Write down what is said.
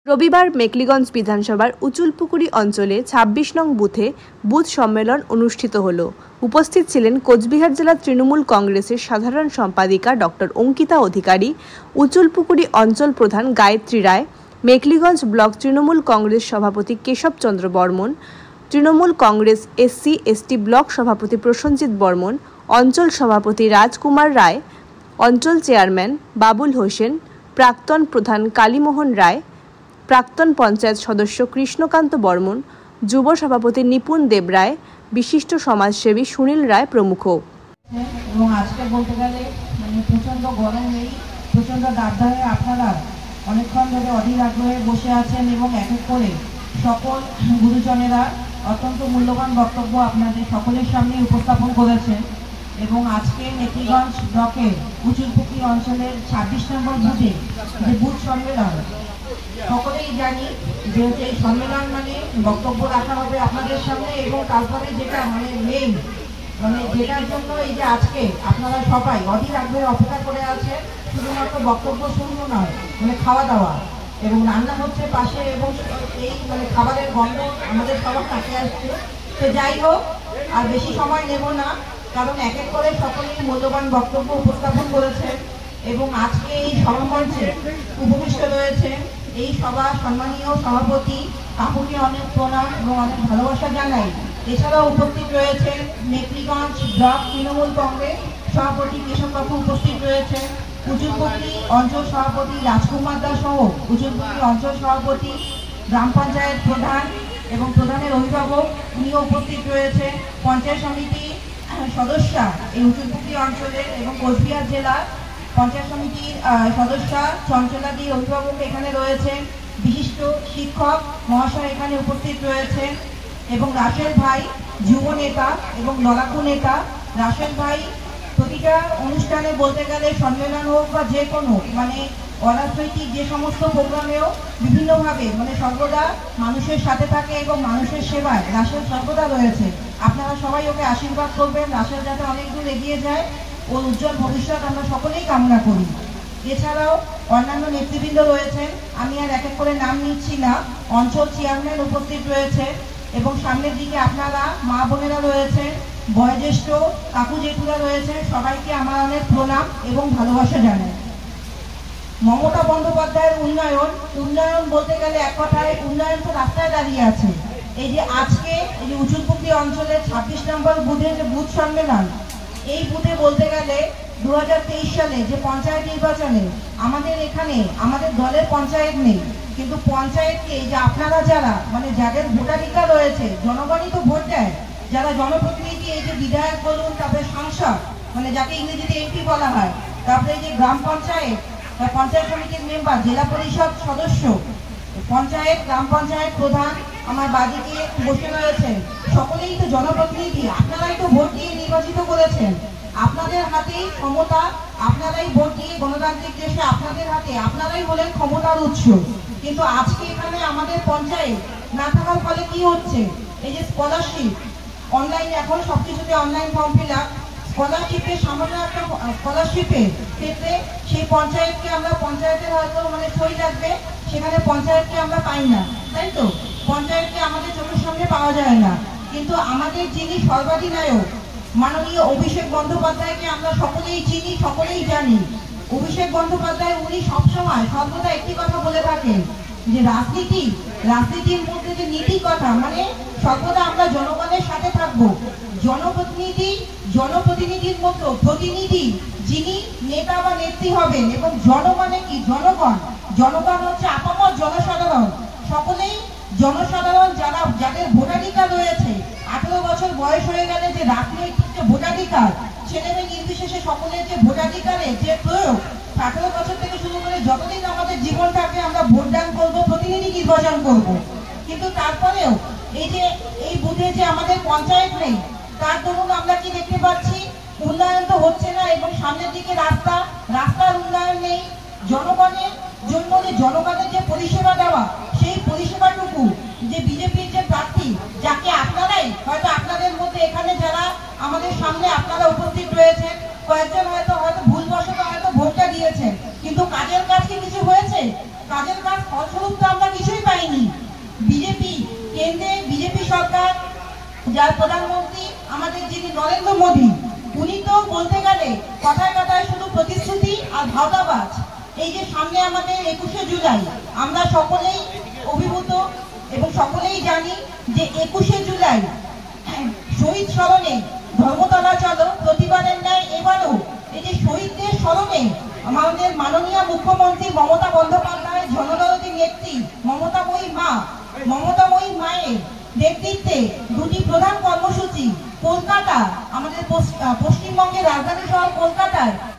রবিবার মেখলিগঞ্জ বিধানসভার উচুলপুকুরি অঞ্চলে ২৬ নং বুথে বুথ সম্মেলন অনুষ্ঠিত হল। উপস্থিত ছিলেন কোচবিহার জেলা তৃণমূল কংগ্রেসের সাধারণ সম্পাদিকা ডক্টর অঙ্কিতা অধিকারী, উচুলপুকুরি অঞ্চল প্রধান গায়ত্রী রায়, মেখলিগঞ্জ ব্লক তৃণমূল কংগ্রেস সভাপতি কেশব চন্দ্র বর্মন, তৃণমূল কংগ্রেস SC/ST ব্লক সভাপতি প্রসেনজিৎ বর্মন, অঞ্চল সভাপতি রাজকুমার রায়, অঞ্চল চেয়ারম্যান বাবুল হোসেন, প্রাক্তন প্রধান কালীমোহন রায়, প্রাক্তন পঞ্চায়েত সদস্য কৃষ্ণকান্ত বর্মন, যুব সভাপতি নিপুণ দেব রায়, বিশিষ্ট সমাজসেবী সুনীল রায় প্রমুখ। এবং আজকে বলতে গেলে প্রচন্ড গরম নেই, প্রচন্ড দাবদাহে আপনারা অনেকক্ষণ ধরে অধীর আগ্রহে বসে আছেন এবং এক এক করে সকল গুরুজনেরা অত্যন্ত মূল্যবান বক্তব্য আপনাদের সকলের সামনে উপস্থাপন করেছেন। এবং আজকে মেখলিগঞ্জ ব্লকের উচুলপুকুরি অঞ্চলের ২৬ নম্বর বুথে যে বুথ সম্মেলন, সকলেই জানি যে এই সম্মেলন বক্তব্য রাখা হবে আপনাদের সামনে এবং তারপরে যেটা মেইন যেটার জন্য এই যে আজকে আপনারা সবাই অধীর আগ্রহে অপেক্ষা করে আছেন, শুধুমাত্র বক্তব্য শুনবো নয়, খাওয়া দাওয়া এবং রান্না হচ্ছে পাশে এবং এই খাবারের গন্ধ আমাদের সবার কাছে আসছে। তো যাই হোক, আর বেশি সময় নেব না, কারণ এক এক করে সকলেই মূল্যবান বক্তব্য উপস্থাপন করেছেন। এবং আজকে এই সভামঞ্চে উপবিষ্ট রয়েছেন এই সভা সম্মানীয় সভাপতি কাকুকে অনেক প্রণাম এবং অনেক ভালোবাসা জানাই। এছাড়াও উপস্থিত রয়েছেন মেখলিগঞ্জ ব্লক তৃণমূল কংগ্রেস সভাপতি কেশব কাকু, উপস্থিত রয়েছেন উচুলপুকুরি অঞ্চল সভাপতি রাজকুমার দাস সহ উচুলপুকুরি অঞ্চল সভাপতি, গ্রাম পঞ্চায়েত প্রধান এবং প্রধানের অভিভাবক উনিও উপস্থিত রয়েছে, পঞ্চায়েত সমিতি সদস্যা এই উচুলপুকুরি অঞ্চলের এবং কোচবিহার জেলার পঞ্চায়েত সমিতির সদস্যা চঞ্চলাদির অভিভাবক এখানে রয়েছেন, বিশিষ্ট শিক্ষক মহাশয় এখানে উপস্থিত রয়েছেন এবং রাসেল ভাই যুব নেতা এবং লড়াকু নেতা। রাসেল ভাই প্রতিটা অনুষ্ঠানে বলতে গেলে সম্মেলন হোক বা যে কোনো অরাজনৈতিক যে সমস্ত প্রোগ্রামেও বিভিন্নভাবে সর্বদা মানুষের সাথে থাকে এবং মানুষের সেবায় রাসেল সর্বদা রয়েছে। আপনারা সবাই ওকে আশীর্বাদ করবেন, রাসেল যাতে অনেক দূর এগিয়ে যায়, ওর উজ্জ্বল ভবিষ্যৎ আমরা সকলেই কামনা করি। এছাড়াও অন্যান্য নেতৃবৃন্দ রয়েছেন, আমি আর এক এক করে নাম নিচ্ছি না। অঞ্চল চেয়ারম্যান উপস্থিত রয়েছে এবং সামনের দিকে আপনারা মা বোনেরা রয়েছেন, বয়োজ্যেষ্ঠ কাকু জেঠুরা রয়েছেন, সবাইকে আমার অনেক প্রণাম এবং ভালোবাসা জানাই। মমতা বন্দ্যোপাধ্যায়ের উন্নয়ন বলতে গেলে এক কথায় উন্নয়ন তো রাস্তায় দাঁড়িয়ে আছে। এই যে আজকে এই যে উচুলপুকুরি অঞ্চলের ২৬ নম্বর বুথে যে বুথ সম্মেলন, এই বুথে বলতে গেলে ২০২৩ সালে যে পঞ্চায়েত নির্বাচনে আমাদের এখানে আমাদের দলের পঞ্চায়েত নেই, কিন্তু পঞ্চায়েতকে যে আপনারা যারা যাদের ভোটাধিকার রয়েছে, জনগণই তো ভোট দেয়, যারা জনপ্রতিনিধি, এই যে বিধায়ক বলুন, তারপরে সাংসদ যাকে ইংরেজিতে MP বলা হয়, তারপরে যে গ্রাম পঞ্চায়েত, পঞ্চায়েত সমিতির মেম্বার, জেলা পরিষদ সদস্য, পঞ্চায়েত গ্রাম পঞ্চায়েত প্রধান আমার বাদিকে বসে রয়েছেন, সকলেই তো জনপ্রতিনিধি, আপনারাই তো ভোট দিয়ে নির্বাচিত করেছেন। আপনাদের হাতেই ক্ষমতা, আপনারাই ভোট দিয়ে গণতান্ত্রিক দেশে আপনাদের হাতে, আপনারাই হলেন ক্ষমতার উৎস। কিন্তু আজকে এখানে আমাদের পঞ্চায়েত না থাকার ফলে কি হচ্ছে, এই যে স্কলারশিপ অনলাইন, এখন সবকিছুতে অনলাইন ফর্ম ফিল আপ, স্কলারশিপের সামান্য একটা স্কলারশিপের ক্ষেত্রে সেই পঞ্চায়েতকে আমরা পঞ্চায়েতের হয়তো সই লাগবে, সেখানে পঞ্চায়েতকে আমরা পাই না, তাই তো? পঞ্চায়েতকে আমাদের চোখের সামনে পাওয়া যায় না। কিন্তু আমাদের যিনি সর্বাধিনায়ক মাননীয় অভিষেক বন্দ্যোপাধ্যায়কে আমরা সকলেই চিনি, সকলেই জানি। অভিষেক বন্দ্যোপাধ্যায় উনি সবসময় সর্বদা একটি কথা বলে থাকেন যে রাজনীতির মধ্যে যে নীতি কথা, সর্বদা আমরা জনগণের সাথে থাকবো। জনপ্রতিনিধির মতো প্রতিনিধি যিনি নেতা বা নেত্রী হবেন, এবং কি জনগণ হচ্ছে আপামর জনসাধারণ, সকলেই জনসাধারণ যাদের ভোটাধিকার রয়েছে, 18 বছর বয়স হয়ে গেলে যে রাজনৈতিক যে ভোটাধিকার, ছেলেমেয়ে নির্বিশেষে সকলের যে ভোটাধিকারের যে প্রয়োগ, 18 বছর থেকে শুরু করে যতদিন আমাদের জীবন থাকে আমরা ভোটদান করবো, প্রতিনিধি নির্বাচন করব। কিন্তু তারপরেও এই যে এই বুথে যে আমাদের পঞ্চায়েত নেই, তার দরুন আমরা কি দেখতে পাচ্ছি, উন্নয়ন তো হচ্ছে না এবং সামনের দিকে রাস্তার উন্নয়ন নেই। জনগণের জন্য যে জনগণের যে পরিষেবা দেওয়া, সেই পরিষেবাটুকু যে বিজেপির যে প্রার্থী, যাকে আপনারাই হয়তো আপনাদের মধ্যে এখানে যারা আমাদের সামনে আপনারা উপস্থিত রয়েছেন, কয়েকজন হয়তো ভুলবশত হয়তো ভোটটা দিয়েছেন, কিন্তু কাজের কাজ কি কিছু হয়েছে? কাজের কাজ ফলস্বরূপ তো আমরা কিছু বিজেপি, কেন্দ্রে বিজেপি সরকার, যার প্রধানমন্ত্রী আমাদের যিনি নরেন্দ্র মোদী, উনি তো বলতে গেলে কথায় কথায় শুধু প্রতিশ্রুতি আর ভাওতাবাজ। এই যে সামনে আমাদের 21শে জুলাই, আমরা সকলেই অভিভূত এবং সকলেই জানি যে 21শে জুলাই শহীদ স্মরণে ধর্মতলা চলো, প্রতিবারের ন্যায় এবারও এই যে শহীদদের স্মরণে আমাদের মাননীয় মুখ্যমন্ত্রী মমতা বন্দ্যোপাধ্যায়, জনদরদী নেত্রী মমতাময়ী মায়ের নেতৃত্বে দুটি প্রধান কর্মসূচি কলকাতা, আমাদের পশ্চিমবঙ্গের রাজধানী শহর কলকাতায়